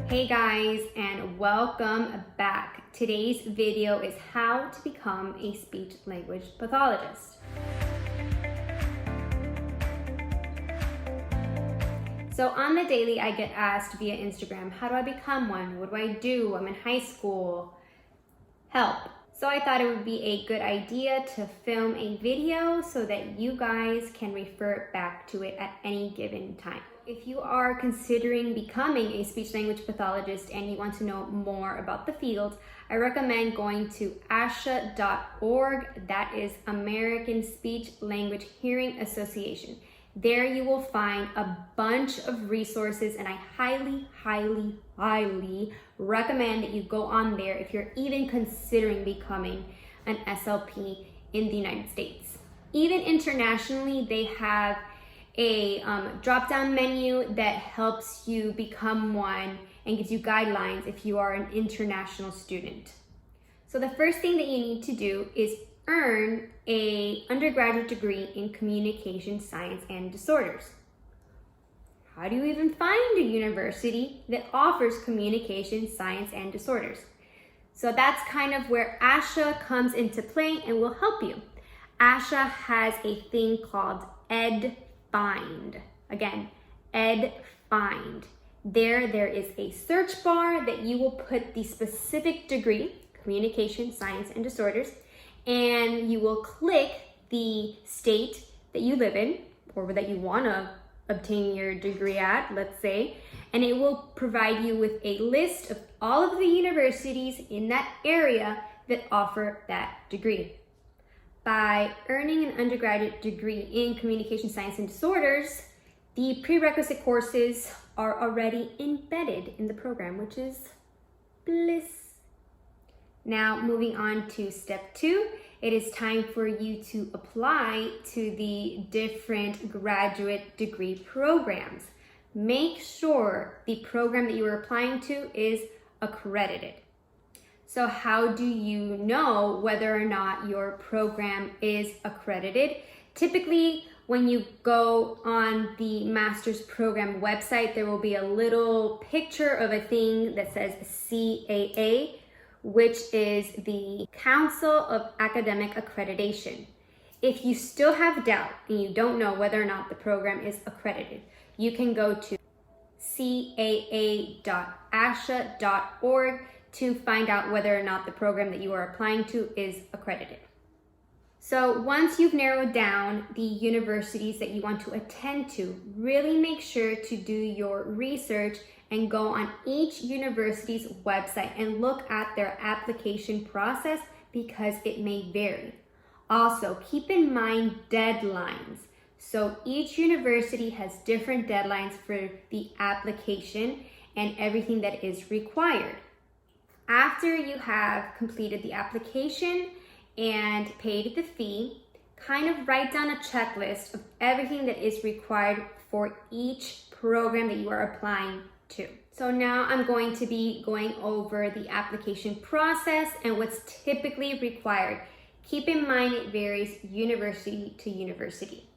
Hey guys, and welcome back. Today's video is how to become a speech language pathologist. So on the daily, I get asked via Instagram, how do I become one? What do I do? I'm in high school. Help. So I thought it would be a good idea to film a video so that you guys can refer back to it at any given time. If you are considering becoming a speech language pathologist and you want to know more about the field, I recommend going to ASHA.org. That is American Speech Language Hearing Association. There you will find a bunch of resources, and I highly recommend that you go on there if you're even considering becoming an SLP in the United States. Even internationally, they have a drop-down menu that helps you become one and gives you guidelines if you are an international student. So the first thing that you need to do is earn an undergraduate degree in communication science and disorders. How do you even find a university that offers communication science and disorders? So that's kind of where ASHA comes into play and will help you. ASHA has a thing called EdFind. Again, EdFind. There is a search bar that you will put the specific degree, communication, science, and disorders, and you will click the state that you live in or that you want to obtain your degree at, let's say, and it will provide you with a list of all of the universities in that area that offer that degree. By earning an undergraduate degree in communication science and disorders, the prerequisite courses are already embedded in the program, which is bliss. Now, moving on to step 2, it is time for you to apply to the different graduate degree programs. Make sure the program that you are applying to is accredited. So how do you know whether or not your program is accredited? Typically, when you go on the master's program website, there will be a little picture of a thing that says CAA, which is the Council of Academic Accreditation. If you still have doubt and you don't know whether or not the program is accredited, you can go to caa.asha.org to find out whether or not the program that you are applying to is accredited. So once you've narrowed down the universities that you want to attend to, really make sure to do your research and go on each university's website and look at their application process because it may vary. Also, keep in mind deadlines. So each university has different deadlines for the application and everything that is required. After you have completed the application and paid the fee, kind of write down a checklist of everything that is required for each program that you are applying to. So now I'm going to be going over the application process and what's typically required. Keep in mind it varies university to university.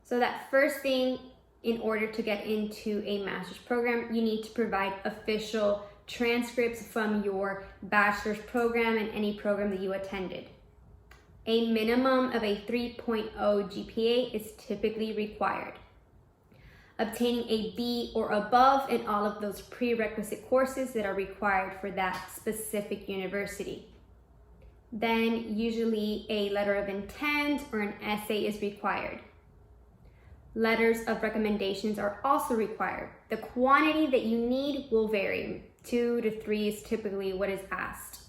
So that first thing, in order to get into a master's program, you need to provide official transcripts from your bachelor's program and any program that you attended. A minimum of a 3.0 GPA is typically required. Obtaining a B or above in all of those prerequisite courses that are required for that specific university. Then usually a letter of intent or an essay is required. Letters of recommendations are also required. The quantity that you need will vary. 2 to 3 is typically what is asked.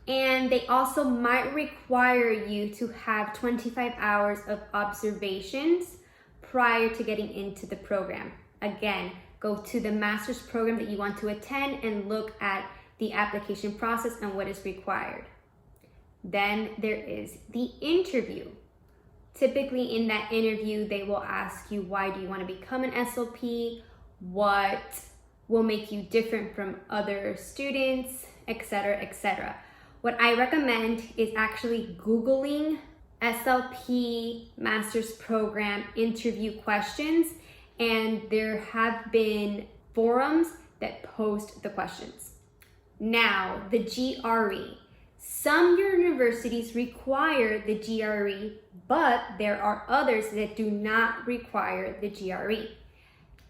And they also might require you to have 25 hours of observations prior to getting into the program. Again, go to the master's program that you want to attend and look at the application process and what is required. Then there is the interview. Typically in that interview, they will ask you, why do you want to become an SLP? What will make you different from other students, etc., etc. What I recommend is actually Googling SLP master's program interview questions, and there have been forums that post the questions. Now, the GRE. Some universities require the GRE, but there are others that do not require the GRE.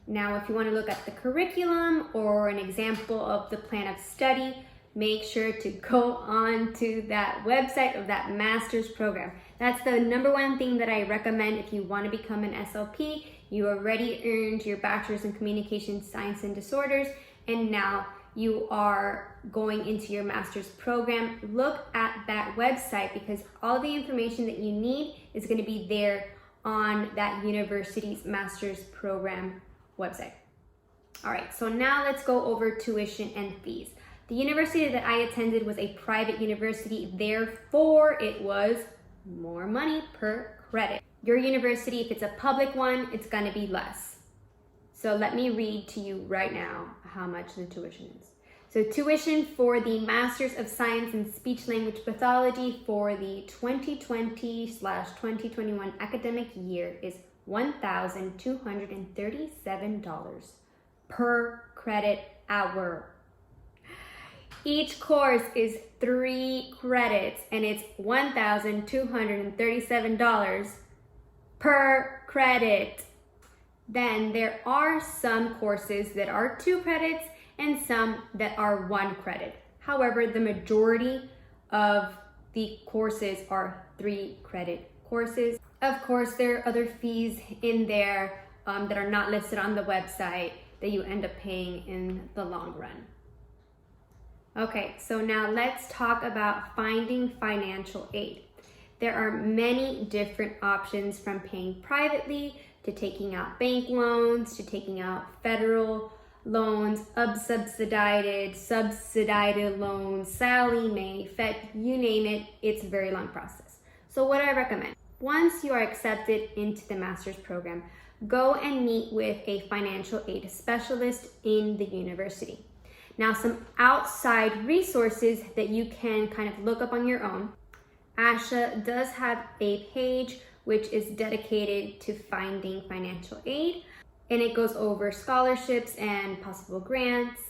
Now, if you want to look at the curriculum or an example of the plan of study, make sure to go on to that website of that master's program. That's the number one thing that I recommend if you want to become an SLP. You already earned your bachelor's in communication science and disorders, and now you are going into your master's program. Look at that website because all the information that you need is going to be there on that university's master's program website. All right, so now let's go over tuition and fees. The university that I attended was a private university, therefore it was more money per credit. Your university, if it's a public one, it's gonna be less. So let me read to you right now how much the tuition is. So tuition for the Masters of Science in Speech Language Pathology for the 2020/2021 academic year is $1,237 per credit hour. Each course is 3 credits and it's $1,237 per credit. Then there are some courses that are 2 credits and some that are 1 credit. However, the majority of the courses are 3 credit courses. Of course, there are other fees in there that are not listed on the website that you end up paying in the long run. Okay, so now let's talk about finding financial aid. There are many different options, from paying privately to taking out bank loans to taking out federal loans, subsidized loans, Sallie Mae, Fed, you name it, it's a very long process. So what I recommend, once you are accepted into the master's program, go and meet with a financial aid specialist in the university. Now, some outside resources that you can kind of look up on your own. ASHA does have a page which is dedicated to finding financial aid, and it goes over scholarships and possible grants.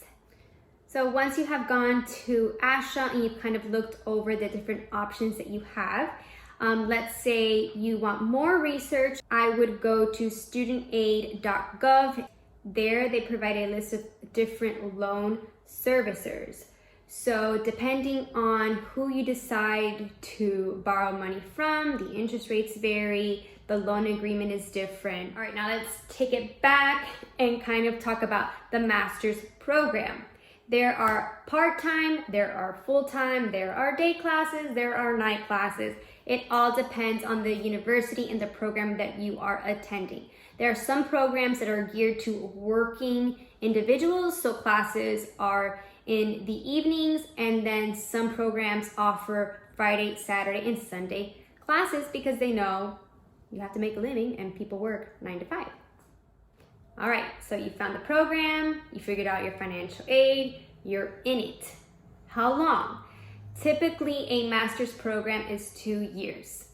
So once you have gone to ASHA and you've kind of looked over the different options that you have, let's say you want more research, I would go to studentaid.gov. There they provide a list of different loan servicers. So depending on who you decide to borrow money from, the interest rates vary, the loan agreement is different. All right, now let's take it back and kind of talk about the master's program. There are part-time, there are full-time, there are day classes, there are night classes. It all depends on the university and the program that you are attending. There are some programs that are geared to working individuals, so classes are in the evenings, and then some programs offer Friday, Saturday, and Sunday classes because they know you have to make a living and people work 9 to 5. All right, so you found the program, you figured out your financial aid, you're in it. How long? Typically, a master's program is 2 years.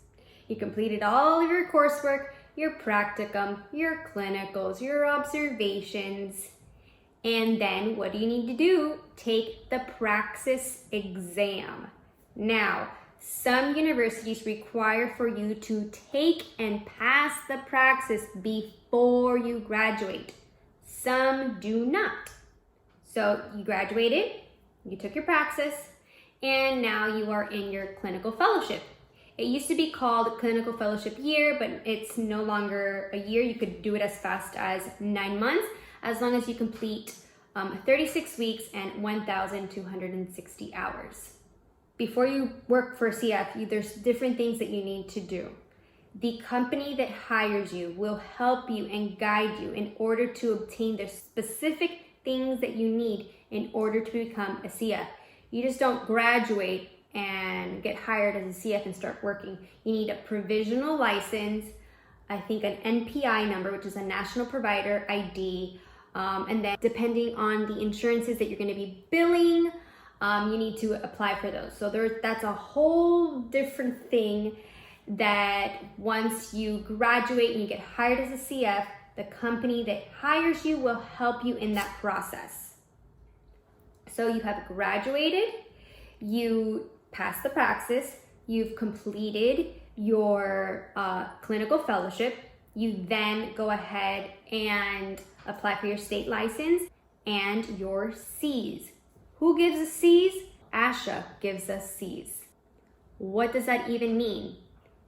You completed all of your coursework, your practicum, your clinicals, your observations, and then what do you need to do? Take the praxis exam. Now, some universities require for you to take and pass the praxis before you graduate. Some do not. So you graduated, you took your praxis, and now you are in your clinical fellowship. It used to be called clinical fellowship year, but it's no longer a year. You could do it as fast as 9 months, as long as you complete 36 weeks and 1,260 hours. Before you work for CF, there's different things that you need to do. The company that hires you will help you and guide you in order to obtain the specific things that you need in order to become a CF. You just don't graduate and get hired as a CF and start working. You need a provisional license, I think an NPI number, which is a national provider ID, and then depending on the insurances that you're going to be billing, you need to apply for those. So that's a whole different thing that once you graduate and you get hired as a CF, the company that hires you will help you in that process. So you have graduated, you passed the praxis, you've completed your clinical fellowship, you then go ahead and apply for your state license and your C's. Who gives us C's? ASHA gives us C's. What does that even mean?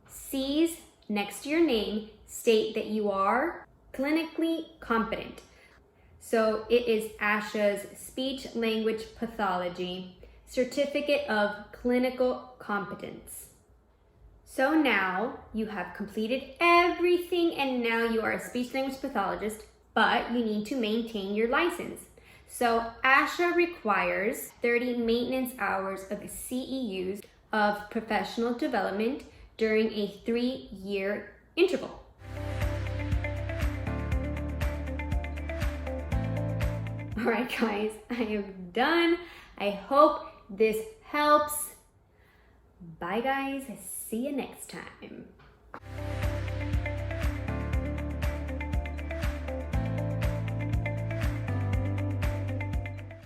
C's next to your name state that you are clinically competent. So it is ASHA's Speech Language Pathology Certificate of Clinical Competence. So now you have completed everything and now you are a speech language pathologist, but you need to maintain your license. So ASHA requires 30 maintenance hours of CEUs of professional development during a 3-year interval. All right, guys, I am done. I hope this helps. Bye, guys. See you next time.